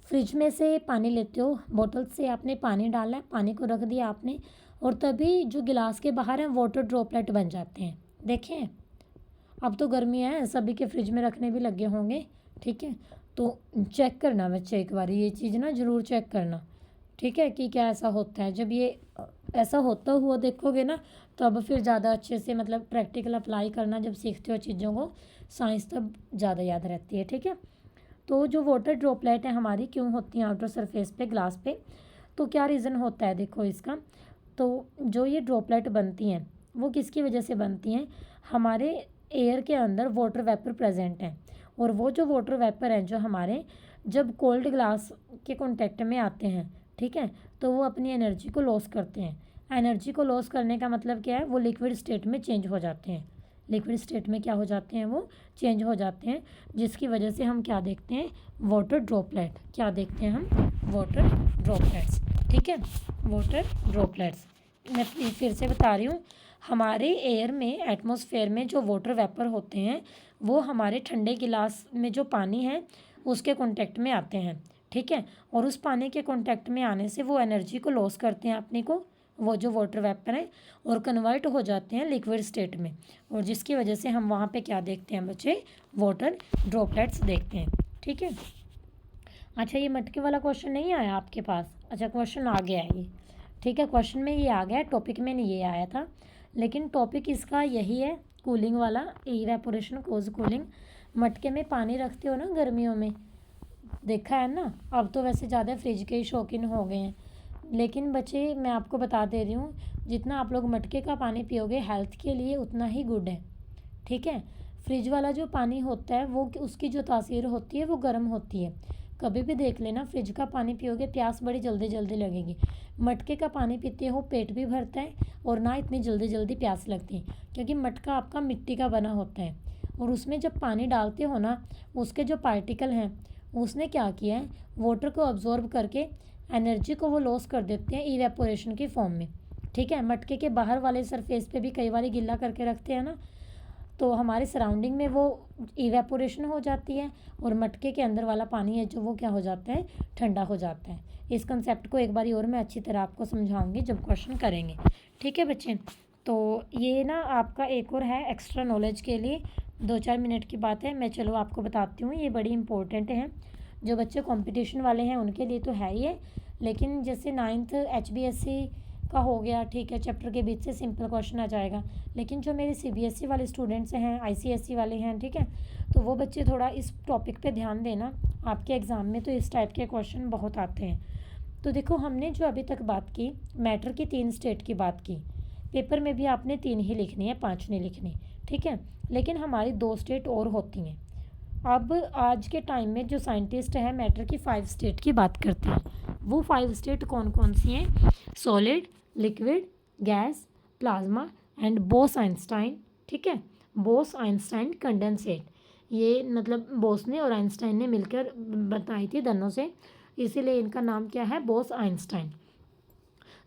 Fridge में से पानी लेते हो, बोतल से आपने पानी डाला है, पानी को रख दिया आपने, और तभी जो गिलास के बाहर हैं वाटर ड्रॉपलेट बन जाते हैं। देखें, अब तो गर्मियाँ हैं, सभी के फ्रिज में रखने भी लगे होंगे। ठीक है, तो चेक करना बच्चे एक बार ये चीज़ ना ज़रूर चेक करना। ठीक है, कि क्या ऐसा होता है। जब ये ऐसा होता हुआ देखोगे ना, तो अब फिर ज़्यादा अच्छे से मतलब प्रैक्टिकल अप्लाई करना जब सीखते हो चीज़ों को, साइंस तब ज़्यादा याद रहती है। ठीक है, तो जो वाटर ड्रॉपलेट है हमारी क्यों होती हैं आउटर सरफेस पे ग्लास पे, तो क्या रीज़न होता है देखो इसका। तो जो ये ड्रॉपलेट बनती हैं वो किसकी वजह से बनती हैं, हमारे एयर के अंदर वाटर वेपर प्रेजेंट है, और वो जो वाटर वेपर हैं जो हमारे जब कोल्ड ग्लास के कांटेक्ट में आते हैं, ठीक है, तो वो अपनी एनर्जी को लॉस करते हैं। एनर्जी को लॉस करने का मतलब क्या है, वो लिक्विड स्टेट में चेंज हो जाते हैं। लिक्विड स्टेट में क्या हो जाते हैं, वो चेंज हो जाते हैं, जिसकी वजह से हम क्या देखते हैं, वाटर ड्रॉपलेट। क्या देखते हैं हम, वाटर ड्रॉपलेट्स। ठीक है, वाटर ड्रॉपलेट्स। मैं फिर से बता रही हूँ, हमारे एयर में एटमॉस्फेयर में जो वाटर वेपर होते हैं वो हमारे ठंडे गिलास में जो पानी है उसके कांटेक्ट में आते हैं। ठीक है, और उस पानी के कांटेक्ट में आने से वो एनर्जी को लॉस करते हैं अपने को, वो जो वाटर वेपर है, और कन्वर्ट हो जाते हैं लिक्विड स्टेट में, और जिसकी वजह से हम वहाँ पे क्या देखते हैं बच्चे, वाटर ड्रॉपलेट्स देखते हैं। ठीक है, अच्छा ये मटके वाला क्वेश्चन नहीं आया आपके पास, अच्छा क्वेश्चन आ गया है ये। ठीक है, क्वेश्चन में ये आ गया, टॉपिक में नहीं ये आया था, लेकिन टॉपिक इसका यही है, कूलिंग वाला, इवेपोरेशन कोज कूलिंग। मटके में पानी रखते हो ना गर्मियों में, देखा है ना। अब तो वैसे ज़्यादा फ्रिज के ही शौकीन हो गए हैं, लेकिन बच्चे मैं आपको बता दे रही हूँ, जितना आप लोग मटके का पानी पियोगे हेल्थ के लिए उतना ही गुड है, ठीक है। फ्रिज वाला जो पानी होता है वो उसकी जो तासीर होती है वो गर्म होती है। कभी भी देख लेना, फ्रिज का पानी पियोगे प्यास बड़ी जल्दी जल्दी लगेगी। मटके का पानी पीते हो पेट भी भरता है और ना इतनी जल्दी जल्दी प्यास लगती है, क्योंकि मटका आपका मिट्टी का बना होता है और उसमें जब पानी डालते हो ना, उसके जो पार्टिकल हैं उसने क्या किया है, वाटर को अब्जॉर्ब करके एनर्जी को वो लॉस कर देते हैं इवेपोरेशन की फॉर्म में, ठीक है। मटके के बाहर वाले सरफेस पे भी कई बार गिल्ला करके रखते हैं ना, तो हमारे सराउंडिंग में वो इवेपोरेशन हो जाती है और मटके के अंदर वाला पानी है जो वो क्या हो जाता है, ठंडा हो जाता है। इस कंसेप्ट को एक बारी और मैं अच्छी तरह आपको समझाऊंगी जब क्वेश्चन करेंगे, ठीक है बच्चे। तो ये ना आपका एक और है एक्स्ट्रा नॉलेज के लिए, 2-4 मिनट की बात है, मैं चलो आपको बताती हूँ। ये बड़ी इंपॉर्टेंट है, जो बच्चे कंपटीशन वाले हैं उनके लिए तो है ही है, लेकिन जैसे 9th HBSC का हो गया, ठीक है, चैप्टर के बीच से सिंपल क्वेश्चन आ जाएगा। लेकिन जो मेरे CBSE वाले स्टूडेंट्स हैं, ICSE वाले हैं, ठीक है, तो वो बच्चे थोड़ा इस टॉपिक पे ध्यान देना, आपके एग्ज़ाम में तो इस टाइप के क्वेश्चन बहुत आते हैं। तो देखो, हमने जो अभी तक बात की, मैटर की 3 स्टेट की बात की, पेपर में भी आपने 3 ही लिखनी है, 5 नहीं लिखनी, ठीक है। लेकिन हमारी 2 स्टेट और होती हैं। अब आज के टाइम में जो साइंटिस्ट है मैटर की 5 स्टेट की बात करते हैं। वो 5 स्टेट कौन कौन सी हैं? Solid, liquid, gas, plasma and boss Einstein, ठीक है। बोस आइंस्टाइन कंडेंसेट, ये मतलब बोस ने और आइंस्टाइन ने मिलकर बताई थी दोनों से, इसीलिए इनका नाम क्या है, बोस आइंस्टाइन।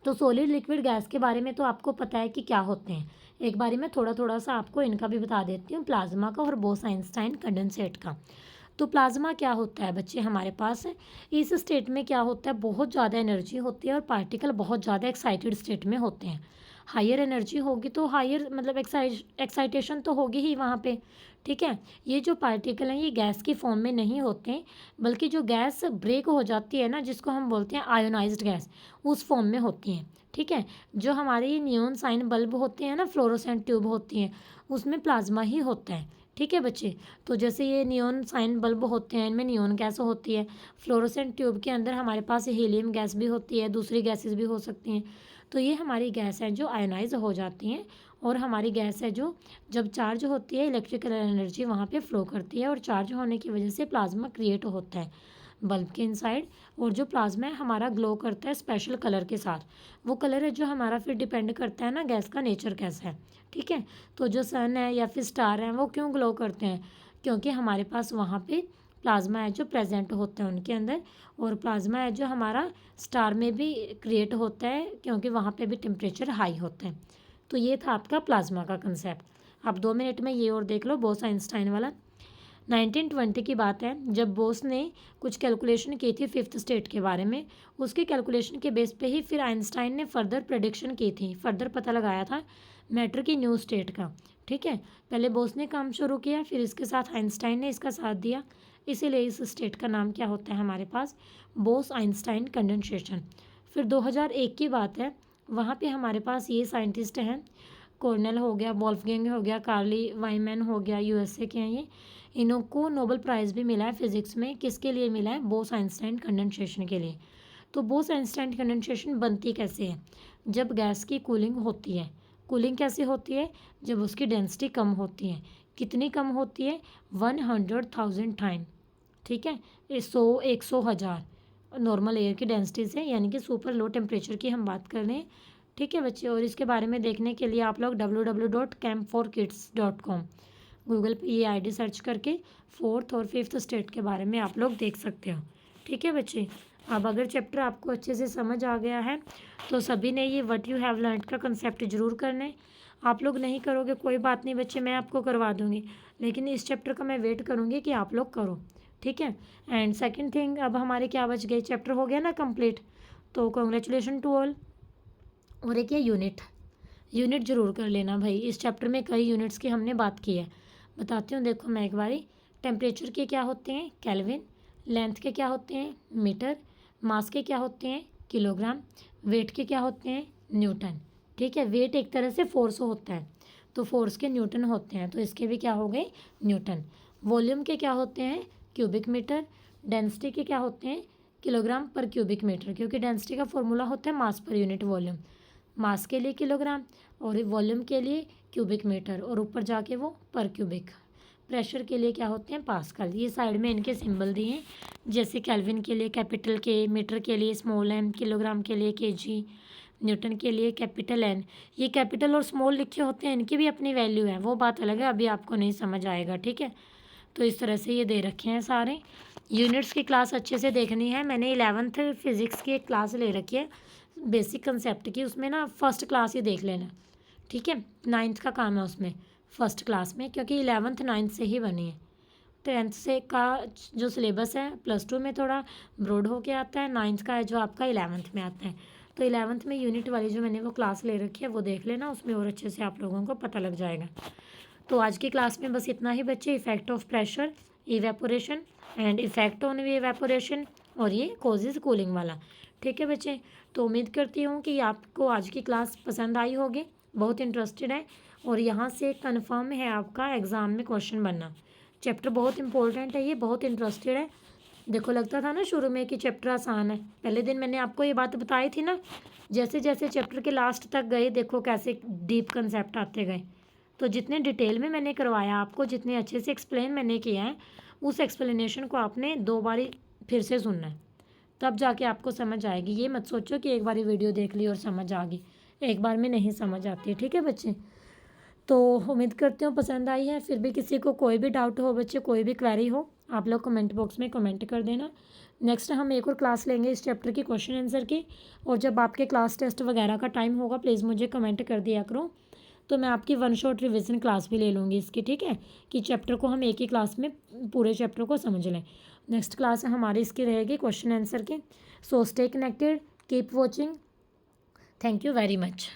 तो सॉलिड, लिक्विड, गैस के बारे में तो आपको पता है कि क्या होते हैं। एक बारी मैं थोड़ा थोड़ा सा आपको इनका भी बता देती हूँ, प्लाज्मा का और बोस आइंस्टाइन कंडेंसेट का। तो प्लाज्मा क्या होता है बच्चे हमारे पास है, इस स्टेट में क्या होता है, बहुत ज़्यादा एनर्जी होती है और पार्टिकल बहुत ज़्यादा एक्साइटेड स्टेट में होते हैं। हायर एनर्जी होगी तो हायर मतलब एक्साइटेशन तो होगी ही वहाँ पे, ठीक है। ये जो पार्टिकल हैं ये गैस की फॉर्म में नहीं होते, बल्कि जो गैस ब्रेक हो जाती है ना, जिसको हम बोलते हैं आयोनाइज्ड गैस, उस फॉर्म में होती हैं, ठीक है। जो हमारे ये नियॉन साइन बल्ब होते हैं ना, फ्लोरोसेंट ट्यूब होती हैं, उसमें प्लाज्मा ही होता है, ठीक है बच्चे। तो जैसे ये नियॉन साइन बल्ब होते हैं, इनमें नियॉन गैस होती है, फ्लोरोसेंट ट्यूब के अंदर हमारे पास हीलियम गैस भी होती है, दूसरी गैसेस भी हो सकती हैं। तो ये हमारी गैस है जो आयोनाइज हो जाती हैं, और हमारी गैस है जो जब चार्ज होती है इलेक्ट्रिकल एनर्जी वहाँ पे फ्लो करती है, और चार्ज होने की वजह से प्लाज्मा क्रिएट होता है बल्ब के इनसाइड। और जो प्लाज्मा है हमारा ग्लो करता है स्पेशल कलर के साथ, वो कलर है जो हमारा फिर डिपेंड करता है ना गैस का नेचर कैसा है, ठीक है। तो जो सन है या फिर स्टार है वो क्यों ग्लो करते हैं, क्योंकि हमारे पास वहाँ पे प्लाज्मा है जो प्रेजेंट होता है उनके अंदर, और प्लाज्मा है जो हमारा स्टार में भी क्रिएट होता है क्योंकि वहाँ पे भी टेम्परेचर हाई होता है। तो ये था आपका प्लाज्मा का कंसेप्ट। अब 2 मिनट में ये और देख लो, बोस आइंस्टाइन वाला। 1920 की बात है, जब बोस ने कुछ कैलकुलेशन की थी 5th स्टेट के बारे में, उसके कैलकुलेशन के बेस पे ही फिर आइंस्टाइन ने फर्दर प्रेडिक्शन की थी, फर्दर पता लगाया था मैटर की न्यू स्टेट का, ठीक है। पहले बोस ने काम शुरू किया, फिर इसके साथ आइंस्टाइन ने इसका साथ दिया, इसीलिए इस स्टेट का नाम क्या होता है हमारे पास, बोस आइंस्टाइन कंडेंसेशन। फिर 2001 की बात है, वहाँ पे हमारे पास ये साइंटिस्ट हैं, कॉर्नेल हो गया, वॉल्फगैंग हो गया, कार्ली वाइमैन हो गया, USA के हैं ये, इनको नोबेल प्राइज़ भी मिला है फिज़िक्स में, किसके लिए मिला है, बोस आइंस्टाइन कंडेंसेशन के लिए। तो बोस आइंस्टाइन कंडेंसेशन बनती कैसे है, जब गैस की कूलिंग होती है। कूलिंग कैसे होती है, जब उसकी डेंसिटी कम होती है। कितनी कम होती है, 100,000 टाइम, ठीक है, 100 नॉर्मल एयर की डेंसिटी से, यानी कि सुपर लो टेम्परेचर की हम बात कर रहे हैं, ठीक है बच्चे। और इसके बारे में देखने के लिए आप लोग www.camp4kids.com गूगल पे ये ID सर्च करके 4th और 5th स्टेट के बारे में आप लोग देख सकते हो, ठीक है बच्चे। अब अगर चैप्टर आपको अच्छे से समझ आ गया है तो सभी ने ये व्हाट यू हैव लर्नड का कंसेप्ट जरूर करना है। आप लोग नहीं करोगे कोई बात नहीं बच्चे, मैं आपको करवा दूँगी, लेकिन इस चैप्टर का मैं वेट करूँगी कि आप लोग करो, ठीक है। एंड सेकेंड थिंग, अब हमारे क्या बच गए, चैप्टर हो गया ना कंप्लीट, तो कॉन्ग्रेचुलेशन टू ऑल। और एक ये यूनिट ज़रूर कर लेना भाई, इस चैप्टर में कई यूनिट्स की हमने बात की है, बताती हूँ देखो मैं एक बारी। टेम्परेचर के क्या होते हैं, केल्विन, लेंथ के क्या होते हैं, मीटर, मास के क्या होते हैं, किलोग्राम, वेट के क्या होते हैं, न्यूटन, ठीक है। वेट एक तरह से फोर्स होता है, तो फोर्स के न्यूटन होते हैं, तो इसके भी क्या हो गए, न्यूटन। वॉल्यूम के क्या होते हैं, क्यूबिक मीटर, डेंसिटी के क्या होते हैं, किलोग्राम पर क्यूबिक मीटर, क्योंकि डेंसिटी का फॉर्मूला होता है मास पर यूनिट वॉल्यूम। मास के लिए किलोग्राम और वॉल्यूम के लिए क्यूबिक मीटर, और ऊपर जाके वो पर क्यूबिक। प्रेशर के लिए क्या होते हैं, पास्कल। ये साइड में इनके सिंबल दिए हैं, जैसे केल्विन के लिए कैपिटल के, मीटर के लिए स्मॉल एम, किलोग्राम के लिए केजी, न्यूटन के लिए कैपिटल एन। ये कैपिटल और स्मॉल लिखे होते हैं, इनकी भी अपनी वैल्यू है, वो बात अलग है, अभी आपको नहीं समझ आएगा, ठीक है। तो इस तरह से ये दे रखे हैं सारे। यूनिट्स की क्लास अच्छे से देखनी है। मैंने 11th फिज़िक्स की एक क्लास ले रखी है बेसिक कंसेप्ट की, उसमें ना फर्स्ट क्लास ही देख लेना, ठीक है। 9th का काम है उसमें फर्स्ट क्लास में, क्योंकि 11th 9th से ही बनी है। 10th से का जो सिलेबस है +2 में थोड़ा ब्रॉड होके आता है, 9th का है जो आपका 11th में आता है। तो 11th में यूनिट वाली जो मैंने वो क्लास ले रखी है वो देख लेना, उसमें और अच्छे से आप लोगों को पता लग जाएगा। तो आज की क्लास में बस इतना ही बच्चे। Effect of pressure, evaporation and effect on evaporation, और ये कॉजेज कूलिंग वाला, ठीक है बच्चे। तो उम्मीद करती हूँ कि आपको आज की क्लास पसंद आई होगी, बहुत इंटरेस्टेड है, और यहाँ से कंफर्म है आपका एग्ज़ाम में क्वेश्चन बनना। चैप्टर बहुत इंपॉर्टेंट है, ये बहुत इंटरेस्टेड है। देखो लगता था ना शुरू में कि चैप्टर आसान है, पहले दिन मैंने आपको ये बात बताई थी ना, जैसे जैसे चैप्टर के लास्ट तक गए देखो कैसे डीप कंसेप्ट आते गए। तो जितने डिटेल में मैंने करवाया आपको, जितने अच्छे से एक्सप्लेन मैंने किया है, उस एक्सप्लेनेशन को आपने 2 बारी फिर से सुनना है, तब जाके आपको समझ आएगी। ये मत सोचो कि एक बारी वीडियो देख ली और समझ आ गई, एक बार में नहीं समझ आती है, ठीक है बच्चे। तो उम्मीद करती हूँ पसंद आई है। फिर भी किसी को कोई भी डाउट हो बच्चे, कोई भी क्वेरी हो, आप लोग कमेंट बॉक्स में कमेंट कर देना। नेक्स्ट हम एक और क्लास लेंगे इस चैप्टर की क्वेश्चन आंसर की, और जब आपके क्लास टेस्ट वगैरह का टाइम होगा प्लीज़ मुझे कमेंट कर दिया करो, तो मैं आपकी 1 शॉट रिवीजन क्लास भी ले लूँगी इसकी, ठीक है, कि चैप्टर को हम एक ही क्लास में पूरे चैप्टर को समझ लें। नेक्स्ट क्लास हमारी इसकी रहेगी क्वेश्चन आंसर की। So stay connected, keep watching, thank you very much.